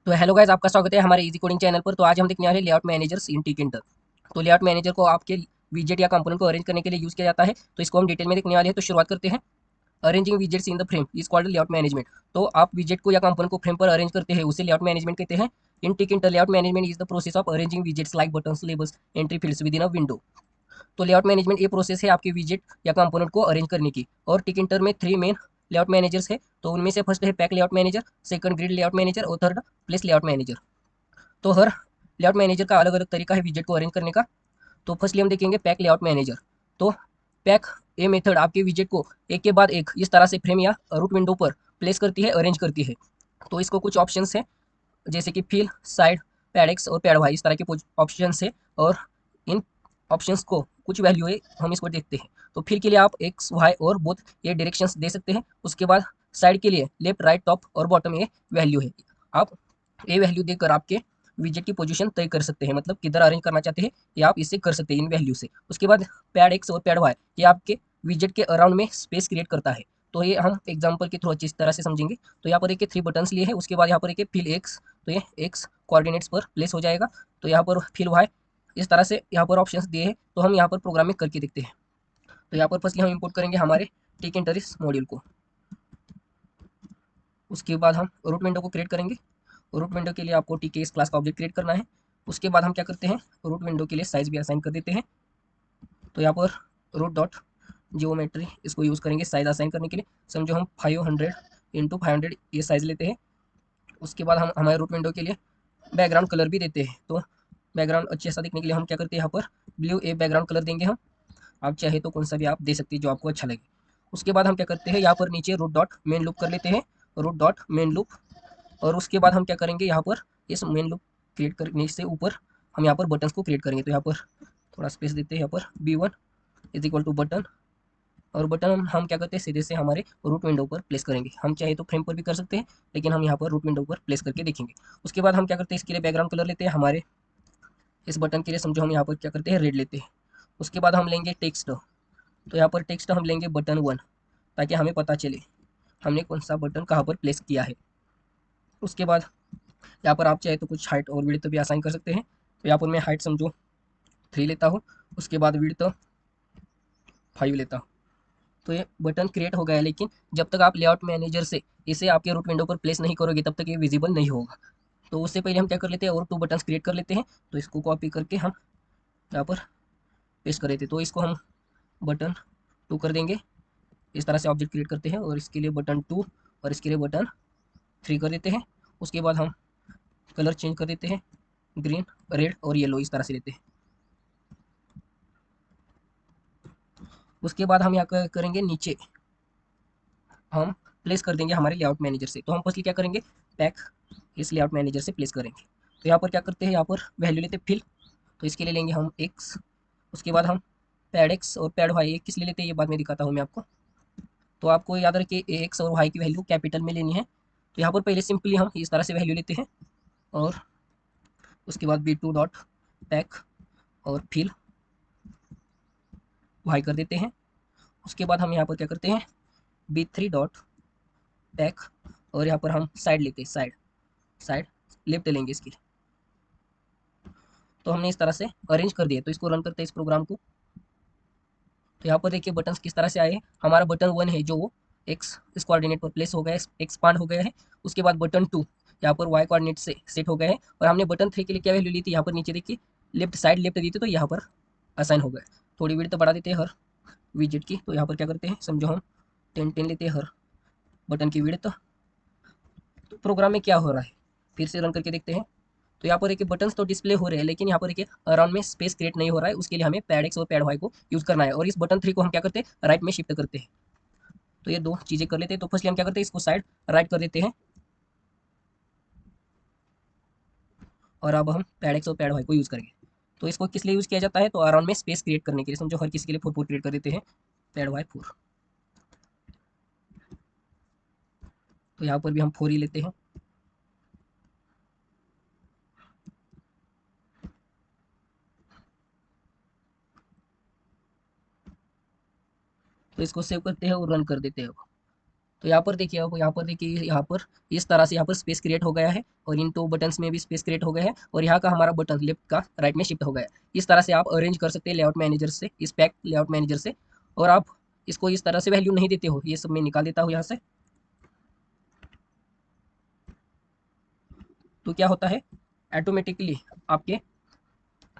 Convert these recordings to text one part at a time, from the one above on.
तो hello guys, आपका स्वागत है हमारे इजी कोडिंग चैनल पर। तो आज हम देखने वाले हैं लेआउट मैनेजर्स इन टिकिंटर। तो लेआउट मैनेजर को आपके विजेट या कंपोनेंट को अरेंज करने के लिए यूज किया जाता है। तो इसको हम डिटेल में देखने वाले हैं। तो शुरुआत करते हैं। Arranging widgets in the frame is called layout management. तो आप विजेट को या कंपोनेंट को फ्रेम पर अरेंज करते हैं, उसे लेआउट मैनेजमेंट कहते हैं। In Tkinter layout management is the process of arranging widgets like buttons, labels, entry fields within a window. तो लेआउट मैनेजमेंट ये प्रोसेस है आपके विजेट या कंपोनेंट को अरेंज करने की। और टिकिंटर में 3 मेन लेआउट मैनेजर्स है। तो उनमें से फर्स्ट है pack layout manager, second grid layout manager और थर्ड प्लेस लेआउट मैनेजर। तो हर लेआउट मैनेजर का अलग अलग तरीका है विजेट को अरेंज करने का। तो फर्स्टली हम देखेंगे पैक लेआउट मैनेजर। तो पैक ये मेथड आपके विजेट को एक के बाद एक इस तरह से फ्रेम या रूट विंडो पर प्लेस करती है, अरेंज करती है। तो इसको कुछ ऑप्शंस है, जैसे कि फिल, साइड, पैड एक्स और पैड वाई, इस तरह के कुछ ऑप्शंस है। और इन ऑप्शंस को कुछ वैल्यू है, हम इसको देखते हैं। तो फिल के लिए आप एक्स वाई और बोथ ये डायरेक्शंस दे सकते हैं। उसके बाद साइड के लिए लेफ्ट, राइट, टॉप और बॉटम ये वैल्यू है। आप ये वैल्यू देकर आपके विजेट की पोजीशन तय कर सकते हैं, मतलब किधर अरेंज करना चाहते हैं ये आप इससे कर सकते हैं इन वैल्यू से। उसके बाद पैड एक्स और पैड वाई ये आपके विजेट के अराउंड में स्पेस क्रिएट करता है। तो ये हम एग्जांपल के थ्रू अच्छी तरह से समझेंगे। तो यहाँ पर एक 3 बटन्स लिए हैं। उसके बाद यहाँ पर एक फिल एक्स, तो ये एक्स कोऑर्डिनेट्स पर प्लेस हो जाएगा। तो यहाँ पर फिल वाई, इस तरह से यहाँ पर ऑप्शंस दिए हैं। तो हम यहाँ पर प्रोग्राम में करके देखते हैं। तो यहाँ पर फर्स्टली हम इंपोर्ट करेंगे हमारे टिकिंटरिस मॉड्यूल को। उसके बाद हम रूट विंडो को क्रिएट करेंगे। रूट विंडो के लिए आपको टीकेएस क्लास का ऑब्जेक्ट क्रिएट करना है। उसके बाद हम क्या करते हैं, रूट विंडो के लिए साइज भी असाइन कर देते हैं। तो यहाँ पर रूट डॉट जियोमेट्री इसको यूज़ करेंगे साइज असाइन करने के लिए। समझो हम 500 इंटू 500 ये साइज़ लेते हैं। उसके बाद हम हमारे रूट विंडो के लिए बैकग्राउंड कलर भी देते हैं। तो बैकग्राउंड अच्छे सा दिखने के लिए हम क्या करते हैं, यहाँ पर ब्लू ए बैकग्राउंड कलर देंगे हम। आप चाहे तो कौन सा भी आप दे सकते हैं जो आपको अच्छा लगे। उसके बाद हम क्या करते हैं, यहाँ पर नीचे रूट डॉट मेन लूप कर लेते हैं। Root dot main loop. और उसके बाद हम क्या करेंगे, यहाँ पर इस मेन लूप क्रिएट करने से ऊपर हम यहाँ पर बटन्स को क्रिएट करेंगे। तो यहाँ पर थोड़ा स्पेस देते हैं, यहाँ पर B1 is equal to button. और बटन हम क्या करते हैं, सीधे से हमारे रूट विंडो पर प्लेस करेंगे। हम चाहे तो फ्रेम पर भी कर सकते हैं, लेकिन हम यहाँ पर रूट विंडो पर प्लेस करके देखेंगे। उसके बाद हम क्या करते हैं, इसके लिए बैकग्राउंड कलर लेते हैं हमारे इस बटन के लिए। समझो हम यहाँ पर क्या करते हैं, रेड लेते हैं। उसके बाद हम लेंगे टेक्स्ट। तो यहाँ पर टेक्स्ट हम लेंगे बटन 1, ताकि हमें पता चले हमने कौन सा बटन कहाँ पर प्लेस किया है। उसके बाद यहाँ पर आप चाहे तो कुछ हाइट और विड्थ भी असाइन कर सकते हैं। तो यहाँ पर मैं हाइट समझो 3 लेता हूँ। उसके बाद विड्थ 5 लेता हूँ। तो ये बटन क्रिएट हो गया है, लेकिन जब तक आप लेआउट मैनेजर से इसे आपके रूट विंडो पर प्लेस नहीं करोगे तब तक ये विजिबल नहीं होगा। तो उससे पहले हम क्या कर लेते हैं, और 2 बटन्स क्रिएट कर लेते हैं। तो इसको कॉपी करके हम यहाँ पर पेस्ट कर देते हैं। तो इसको हम बटन 2 कर देंगे। इस तरह से ऑब्जेक्ट क्रिएट करते हैं। और इसके लिए बटन 2 और इसके लिए बटन 3 कर देते हैं। उसके बाद हम कलर चेंज कर देते हैं, ग्रीन, रेड और येलो इस तरह से लेते हैं। उसके बाद हम यहाँ करेंगे नीचे हम प्लेस कर देंगे हमारे लेआउट मैनेजर से। तो हम फर्स्टली क्या करेंगे, पैक इस लेआउट मैनेजर से प्लेस करेंगे। तो यहाँ पर क्या करते हैं, यहाँ पर वैल्यू लेते हैं फिल। तो इसके लिए लेंगे हम एक्स। उसके बाद हम पैड एक्स और पैड वाई किस लिए लेते हैं ये बाद में दिखाता हूँ मैं आपको। तो आपको याद रखिए एक्स और वाई की वैल्यू कैपिटल में लेनी है। तो यहाँ पर पहले सिंपली हम इस तरह से वैल्यू लेते हैं। और उसके बाद B2 डॉट पैक और फिल वाई कर देते हैं। उसके बाद हम यहाँ पर क्या करते हैं, B3 डॉट पैक और यहाँ पर हम साइड लेते हैं, साइड साइड लेफ्ट लेंगे इसकी। तो हमने इस तरह से अरेंज कर दिया। तो इसको रन करते हैं इस प्रोग्राम को। तो यहाँ पर देखिए बटन्स किस तरह से आए हैं। हमारा बटन 1 है जो एक्स इस कोऑर्डिनेट पर प्लेस हो गया है, एक्सपांड हो गया है। उसके बाद बटन 2 यहाँ पर वाई कोऑर्डिनेट से सेट हो गया है। और हमने बटन 3 के लिए क्या वैल्यू ली थी, यहाँ पर नीचे देखिए लेफ्ट साइड लेफ्ट दी थी, तो यहाँ पर असाइन हो गया। थोड़ी विड्थ बढ़ा देते हैं हर विजेट की। तो यहाँ पर क्या करते हैं, समझो हम 10 लेते हैं हर बटन की विड्थ। तो प्रोग्राम में क्या हो रहा है, फिर से रन करके देखते हैं। तो यहाँ पर एक बटन्स तो डिस्प्ले हो रहे हैं, लेकिन यहाँ पर एक अराउंड में स्पेस क्रिएट नहीं हो रहा है। उसके लिए हमें पैड एक्स और पैड वाई को यूज करना है। और इस बटन 3 को हम क्या करते हैं, राइट में शिफ्ट करते हैं। तो ये 2 चीज़ें कर लेते हैं। तो फर्स्टली हम क्या करते हैं, इसको साइड राइट कर देते हैं। और अब हम पैड एक्स और पैड वाई को यूज़ करेंगे। तो इसको किस लिए यूज़ किया जाता है, तो अराउंड में स्पेस क्रिएट करने के लिए। समझो हर किसी के लिए 4 क्रिएट कर देते हैं, पैड वाई 4। तो यहाँ पर भी हम 4 ही लेते हैं। तो इसको सेव करते हैं और रन कर देते हैं। तो यहाँ पर देखिए, अब यहाँ पर देखिए, यहाँ पर इस तरह से यहाँ पर स्पेस क्रिएट हो गया है और इन 2 बटन्स में भी स्पेस क्रिएट हो गया है और यहाँ का हमारा बटन लेफ्ट का राइट में शिफ्ट हो गया है। इस तरह से आप अरेंज कर सकते हैं लेआउट मैनेजर से, इस पैक लेआउट मैनेजर से। और आप इसको इस तरह से वैल्यू नहीं देते हो, ये सब मैं निकाल देता हूँ यहाँ से। तो क्या होता है, ऑटोमेटिकली आपके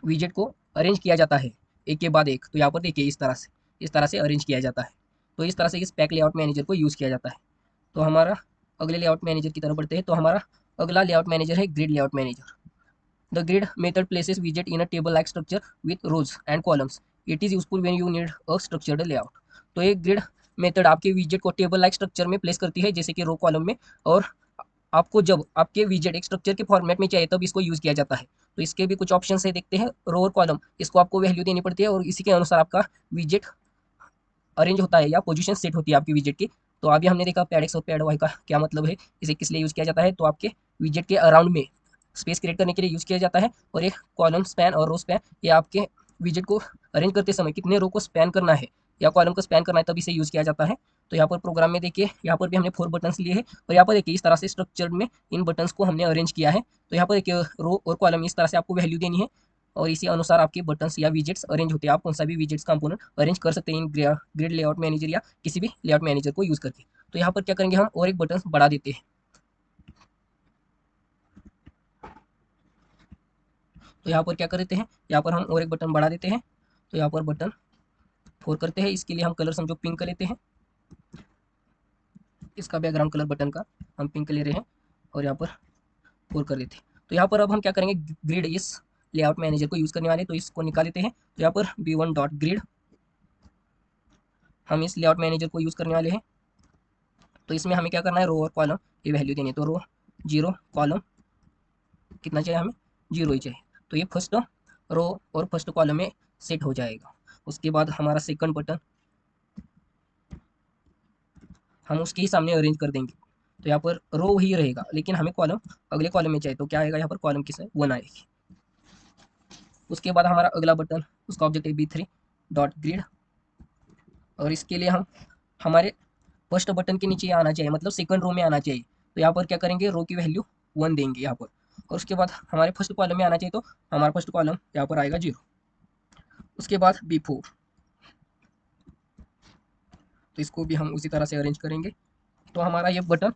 विजेट को अरेंज किया जाता है एक के बाद एक। तो यहाँ पर देखिए, इस तरह से अरेंज किया जाता है। तो इस तरह से इस पैक लेआउट मैनेजर को यूज़ किया जाता है। तो हमारा अगले लेआउट मैनेजर की तरफ बढ़ते हैं। तो हमारा अगला लेआउट मैनेजर है grid layout manager. The grid method places विजेट in a table like structure with rows and columns. It is useful when you need a structured layout. तो एक ग्रिड मेथड आपके विजेट को टेबल लाइक स्ट्रक्चर में place करती है, जैसे कि रो कॉलम में। और आपको जब आपके विजेट एक स्ट्रक्चर के फॉर्मेट में चाहिए तब इसको यूज़ किया जाता है। तो इसके भी कुछ ऑप्शन है, देखते हैं। रो और कॉलम, इसको आपको वैल्यू देनी पड़ती है और इसी के अनुसार आपका विजेट अरेंज होता है या पोजीशन सेट होती है आपकी विजेट की। तो अभी हमने देखा पैड एक्स और पैड वाई का क्या मतलब है, इसे किस लिए यूज़ किया जाता है। तो आपके विजेट के अराउंड में स्पेस क्रिएट करने के लिए यूज़ किया जाता है। और एक कॉलम स्पैन और रो स्पैन, ये आपके विजेट को अरेंज करते समय कितने रो को स्पैन करना है या कॉलम को स्पैन करना है, तब इसे यूज़ किया जाता है। तो यहाँ पर प्रोग्राम में देखिए, यहाँ पर भी हमने 4 बटन्स लिए हैं और यहाँ पर देखिए इस तरह से स्ट्रक्चर में इन बटन्स को हमने अरेंज किया है। तो यहाँ पर देखिए रो और कॉलम इस तरह से आपको वैल्यू देनी है और इसी अनुसार आपके बटन्स या विजेट्स अरेंज होते हैं। आप कौन सा भी विजेट्स कंपोनेंट अरेंज कर सकते हैं इन ग्रिड लेआउट मैनेजर या किसी भी लेआउट मैनेजर को यूज़ करके। तो यहाँ पर क्या करेंगे, हम और एक बटन बढ़ा देते हैं। तो यहाँ पर क्या कर देते हैं, यहाँ पर हम और एक बटन बढ़ा देते हैं। तो यहाँ पर बटन 4 करते हैं। इसके लिए हम कलर समझो पिंक कर लेते हैं। इसका बैकग्राउंड कलर बटन का हम पिंक ले रहे हैं और यहाँ पर 4 कर देते हैं। तो यहाँ पर अब हम क्या करेंगे, ग्रिड इस लेआउट मैनेजर को यूज़ करने वाले हैं, तो इसको निकाल देते हैं। तो यहाँ पर b1 डॉट ग्रिड हम इस लेआउट मैनेजर को यूज़ करने वाले हैं। तो इसमें हमें क्या करना है, रो और कॉलम ये वैल्यू देनी है। तो रो 0, कॉलम कितना चाहिए हमें, 0 ही चाहिए। तो ये फर्स्ट रो और फर्स्ट कॉलम में सेट हो जाएगा। उसके बाद हमारा सेकंड बटन हम उसके ही सामने अरेंज कर देंगे। तो यहाँ पर रो ही रहेगा, लेकिन हमें कॉलम अगले कॉलम में चाहिए। तो क्या आएगा, यहाँ पर कॉलम किस है, 1 आएगी। उसके बाद हमारा अगला बटन, उसका ऑब्जेक्ट है b3 डॉट ग्रिड और इसके लिए हम हमारे फर्स्ट बटन के नीचे आना चाहिए, मतलब सेकंड रो में आना चाहिए। तो यहाँ पर क्या करेंगे, रो की वैल्यू 1 देंगे यहाँ पर। और उसके बाद हमारे फर्स्ट कॉलम में आना चाहिए, तो हमारा फर्स्ट कॉलम यहाँ पर आएगा 0। उसके बाद b4, तो इसको भी हम उसी तरह से अरेंज करेंगे। तो हमारा ये बटन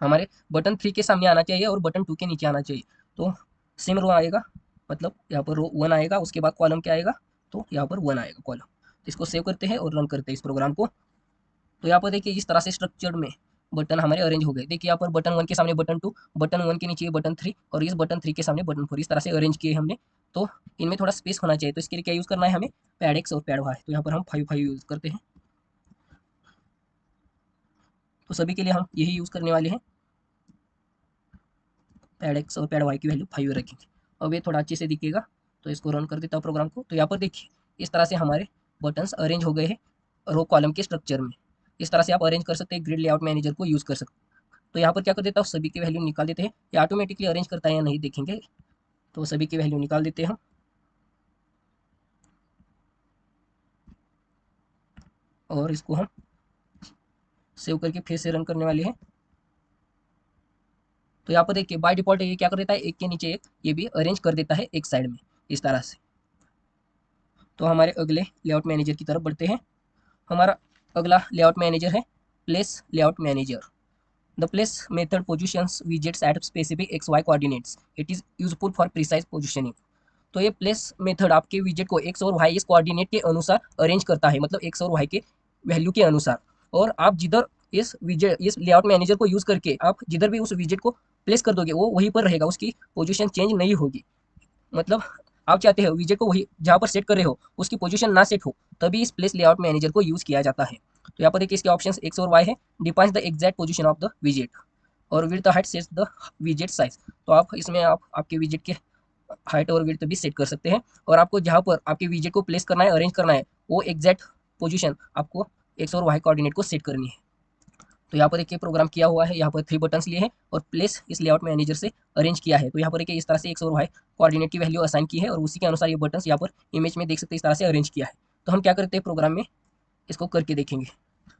हमारे बटन 3 के सामने आना चाहिए और बटन 2 के नीचे आना चाहिए। तो सेम रो आएगा, मतलब यहाँ पर रो 1 आएगा। उसके बाद कॉलम क्या आएगा, तो यहाँ पर 1 आएगा कॉलम। तो इसको सेव करते हैं और रन करते हैं इस प्रोग्राम को। तो यहाँ पर देखिए इस तरह से स्ट्रक्चर्ड में बटन हमारे अरेंज हो गए। देखिए यहाँ पर बटन 1 के सामने बटन 2, बटन 1 के नीचे बटन 3 और इस बटन 3 के सामने बटन 4, इस तरह से अरेंज किए हमने। तो इनमें थोड़ा स्पेस होना चाहिए, तो इसके लिए क्या यूज़ करना है हमें, पैड एक्स और पैड वाई। तो यहाँ पर हम 5 5 यूज़ करते हैं। तो सभी के लिए हम यही यूज़ करने वाले हैं, पैड एक्स और पैड वाई की वैल्यू 5 रखेंगे। अब ये थोड़ा अच्छे से दिखेगा। तो इसको रन कर देता हूँ प्रोग्राम को। तो यहाँ पर देखिए इस तरह से हमारे बटन्स अरेंज हो गए हैं रो कॉलम के स्ट्रक्चर में। इस तरह से आप अरेंज कर सकते हैं, ग्रिड लेआउट मैनेजर को यूज़ कर सकते हैं। तो यहाँ पर क्या कर देता हूँ, सभी की वैल्यू निकाल देते हैं। ये ऑटोमेटिकली अरेंज करता है या नहीं देखेंगे। तो सभी की वैल्यू निकाल देते हैं हम और इसको हम सेव करके फिर से रन करने वाले हैं। तो यहाँ पर देखिए बाय डिफॉल्ट ये क्या कर देता है, एक के नीचे एक ये भी अरेंज कर देता है एक साइड में इस तरह से। तो हमारे अगले लेआउट मैनेजर की तरफ बढ़ते हैं। हमारा अगला लेआउट मैनेजर है place layout manager. The place method positions widgets at specific X Y coordinates. It is useful for precise positioning. तो ये प्लेस मेथड आपके विजेट को एक्स और वाई इस कोऑर्डिनेट के अनुसार अरेंज करता है, मतलब एक्स और वाई के वैल्यू के अनुसार। और आप जिधर इस लेआउट मैनेजर को यूज़ करके आप जिधर भी उस विजेट को प्लेस कर दोगे वो वहीं पर रहेगा, उसकी पोजीशन चेंज नहीं होगी। मतलब आप चाहते हो विजेट को वही जहाँ पर सेट कर रहे हो उसकी पोजीशन ना सेट हो, तभी इस प्लेस लेआउट मैनेजर को यूज़ किया जाता है। तो यहाँ पर देखिए इसके ऑप्शंस एक्स और वाई है। Defines the exact position of the विजेट और width the height sets the विजेट साइज। तो आप इसमें आप आपके विजेट के हाइट और विड्थ भी सेट कर सकते हैं और आपको जहाँ पर आपके विजेट को प्लेस करना है, अरेंज करना है, वो एग्जैक्ट पोजीशन आपको एक्स और वाई कोऑर्डिनेट को सेट करनी है। तो यहाँ पर देखिए प्रोग्राम किया हुआ है, यहाँ पर 3 बटन्स लिए हैं और प्लेस इस लेआउट मैनेजर से अरेंज किया है। तो यहाँ पर देखिए इस तरह से एक्स और वाई कोऑर्डिनेट की वैल्यू असाइन की है और उसी के अनुसार ये बटन्स यहाँ पर इमेज में देख सकते हैं इस तरह से अरेंज किया है। तो हम क्या करते हैं प्रोग्राम में इसको करके देखेंगे।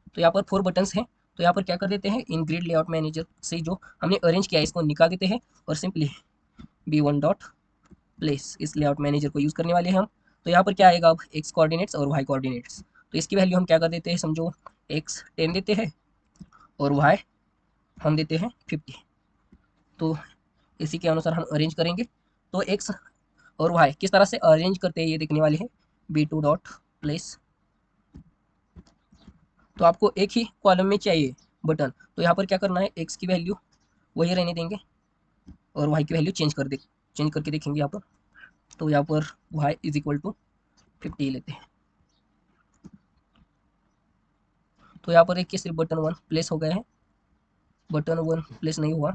तो यहाँ पर 4 बटन्स हैं, तो यहाँ पर क्या कर देते हैं, इन ग्रिड लेआउट मैनेजर से जो हमने अरेंज किया है इसको निकाल देते हैं और सिंपली b1 डॉट प्लेस इस लेआउट मैनेजर को यूज़ करने वाले हैं हम। तो यहाँ पर क्या आएगा अब x कोऑर्डिनेट्स और y कोऑर्डिनेट्स। तो इसकी वैल्यू हम क्या कर देते हैं, समझो x 10 देते हैं और y हम देते हैं 50। तो इसी के अनुसार हम अरेंज करेंगे। तो x और y किस तरह से अरेंज करते हैं ये देखने वाले हैं। b2 डॉट प्लेस, तो आपको एक ही कॉलम में चाहिए बटन, तो यहाँ पर क्या करना है, x की वैल्यू वही रहने देंगे और y की वैल्यू चेंज करके देखेंगे यहाँ पर। तो यहाँ पर y इज इक्वल टू 50 लेते हैं। तो यहाँ पर देखिए सिर्फ बटन 1 प्लेस हो गया है, बटन 1 प्लेस नहीं हुआ।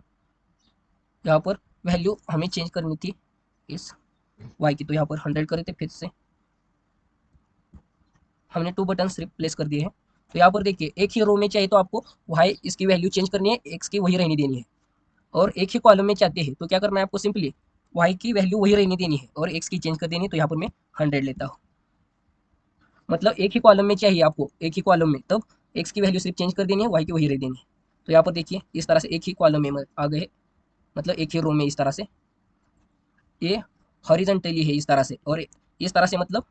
यहाँ पर वैल्यू हमें चेंज करनी थी इस y की, तो यहाँ पर 100 कर देते। फिर से हमने 2 बटन सिर्फ प्लेस कर दिए हैं। तो यहाँ पर देखिए एक ही रो में चाहिए तो आपको y इसकी वैल्यू चेंज करनी है, x की वही रहनी देनी है। और एक ही कॉलम में चाहते हैं तो क्या करना है आपको, सिंपली y की वैल्यू वही रहनी देनी है और x की चेंज कर देनी है। तो यहाँ पर मैं 100 लेता हूँ, मतलब एक ही कॉलम में चाहिए आपको, एक ही कॉलम में, तब x की वैल्यू सिर्फ चेंज कर देनी है, y की वही रह देनी है। तो यहाँ पर देखिए इस तरह से एक ही कॉलम में आ गए, मतलब एक ही रो में इस तरह से, ये हॉरिजॉन्टली है इस तरह से और इस तरह से मतलब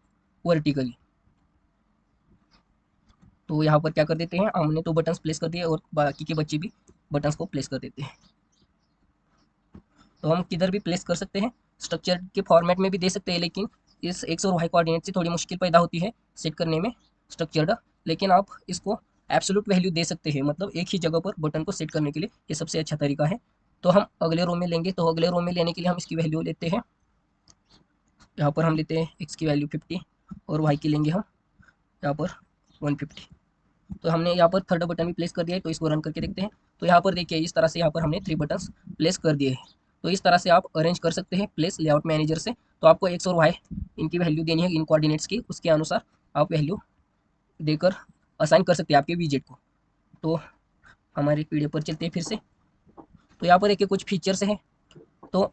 वर्टिकली। तो यहाँ पर क्या कर देते हैं, हमने तो बटन्स प्लेस कर दिए और बाकी के बच्चे भी बटन्स को प्लेस कर देते हैं। तो हम किधर भी प्लेस कर सकते हैं, स्ट्रक्चर के फॉर्मेट में भी दे सकते हैं, लेकिन इस एक्स और वाई कोऑर्डिनेट से थोड़ी मुश्किल पैदा होती है सेट करने में स्ट्रक्चर्ड। लेकिन आप इसको एब्सोल्यूट वैल्यू दे सकते हैं, मतलब एक ही जगह पर बटन को सेट करने के लिए ये सबसे अच्छा तरीका है। तो हम अगले रो में लेंगे, तो अगले रो में लेने के लिए हम इसकी वैल्यू लेते हैं, यहाँ पर हम लेते हैं एक्स की वैल्यू 50 और वाई की लेंगे हम यहाँ पर 150। तो हमने यहाँ पर थर्ड बटन भी प्लेस कर दिया है, तो इसको रन करके देखते हैं। तो यहाँ पर देखिए इस तरह से यहाँ पर हमने 3 बटन्स प्लेस कर दिए हैं। तो इस तरह से आप अरेंज कर सकते हैं प्लेस लेआउट मैनेजर से। तो आपको एक्स और वाई इनकी वैल्यू देनी है इन कोऑर्डिनेट्स की, उसके अनुसार आप वैल्यू देकर असाइन कर सकते हैं आपके विजेट को। तो हमारे पीडीएफ पर चलते हैं फिर से। तो यहाँ पर एक कुछ फीचर्स हैं। तो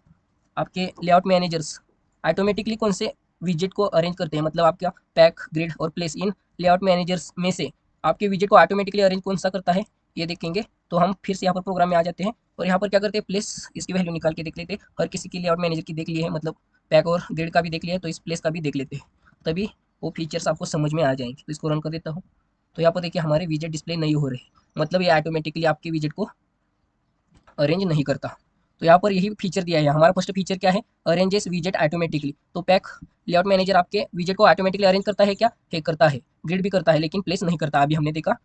आपके लेआउट मैनेजर्स ऑटोमेटिकली कौन से विजेट को अरेंज करते हैं, मतलब आपका पैक, ग्रिड और प्लेस, इन लेआउट मैनेजर्स में से आपके विजेट को ऑटोमेटिकली अरेंज कौन सा करता है ये देखेंगे। तो हम फिर से यहाँ पर प्रोग्राम में आ जाते हैं और यहाँ पर क्या करते हैं, प्लेस इसकी वैल्यू निकाल के देख लेते हैं। हर किसी की लेआउट मैनेजर की देख ली है, मतलब पैक और ग्रिड का भी देख लिया है, तो इस प्लेस का भी देख लेते हैं, तभी वो फीचर्स आपको समझ में आ जाएंगे। तो इसको रन कर देता हूँ। तो यहाँ पर देखिए हमारे विजेट डिस्प्ले नहीं हो रहे, मतलब ये ऑटोमेटिकली आपके विजेट को अरेंज नहीं करता। तो यहाँ पर यही फीचर दिया है। हमारा फर्स्ट फीचर क्या है, अरेंजेस विजेट ऑटोमेटिकली। तो पैक लेआउट मैनेजर आपके विजेट को ऑटोमेटिकली अरेंज करता है क्या, है करता है, ग्रिड भी करता है, लेकिन प्लेस नहीं करता, अभी हमने देखा।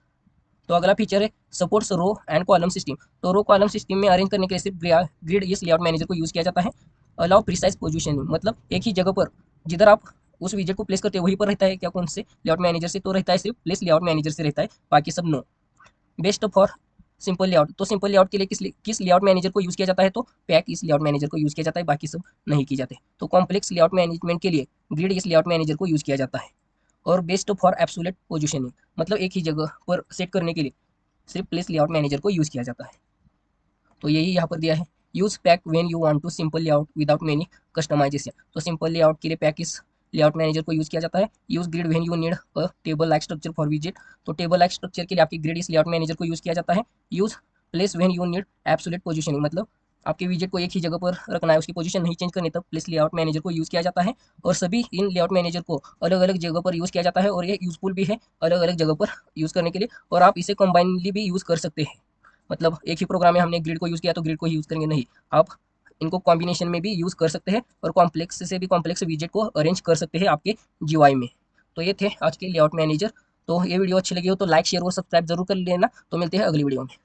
तो अगला फीचर है supports row and column system. तो रो कॉलम सिस्टम में अरेंज करने के लिए सिर्फ ग्रिड इस लेआउट मैनेजर को यूज किया जाता है। अलाउ प्रिसाइज पोजिशनिंग, मतलब एक ही जगह पर जिधर आप उस विजेट को प्लेस करते हैं वहीं पर रहता है क्या, कौन से लेआउट मैनेजर से, तो रहता है सिर्फ प्लेस लेआउट मैनेजर से रहता है, बाकी सब no. Best for simple layout, तो सिंपल लेआउट के लिए किस लेआउट मैनेजर को यूज किया जाता है, तो पैक इस लेआउट मैनेजर को यूज किया जाता है, बाकी सब नहीं किए जाते। तो कॉम्प्लेक्स लेआउट मैनेजमेंट के लिए ग्रिड इस लेआउट मैनेजर को यूज किया जाता है। और बेस्ट फॉर एब्सोल्यूट पोजिशनिंग, मतलब एक ही जगह पर सेट करने के लिए सिर्फ प्लेस लेआउट मैनेजर को यूज किया जाता है। तो यही यहाँ पर दिया है, use pack when you want to simple layout without many customization. तो सिंपल लेआउट के लिए पैक इस लेआउट मैनेजर को यूज किया जाता है। Use grid when you need a table like structure for विजेट। तो टेबल लाइक स्ट्रक्चर के लिए आपकी ग्रिड इस लेआउट मैनेजर को यूज किया जाता है। Use place when you need absolute positioning, मतलब आपके विजेट को एक ही जगह पर रखना है, उसकी पोजीशन नहीं चेंज करनी, तब प्लेस लेआउट मैनेजर को यूज किया जाता है। और सभी इन लेआउट मैनेजर को अलग अलग जगह पर यूज किया जाता है और ये यूजफुल भी है अलग अलग जगह पर यूज करने के लिए। और आप इसे कंबाइनली भी यूज कर सकते हैं, मतलब एक ही प्रोग्राम में हमने ग्रिड को यूज किया तो ग्रिड को ही यूज करेंगे, नहीं, आप इनको कॉम्बिनेशन में भी यूज कर सकते हैं और कॉम्प्लेक्स से भी कॉम्प्लेक्स विजेट को अरेंज कर सकते हैं आपके जीयूआई में। तो ये थे आज के लेआउट मैनेजर। तो ये वीडियो अच्छी लगी हो तो लाइक, शेयर और सब्सक्राइब जरूर कर लेना। तो मिलते हैं अगली वीडियो में।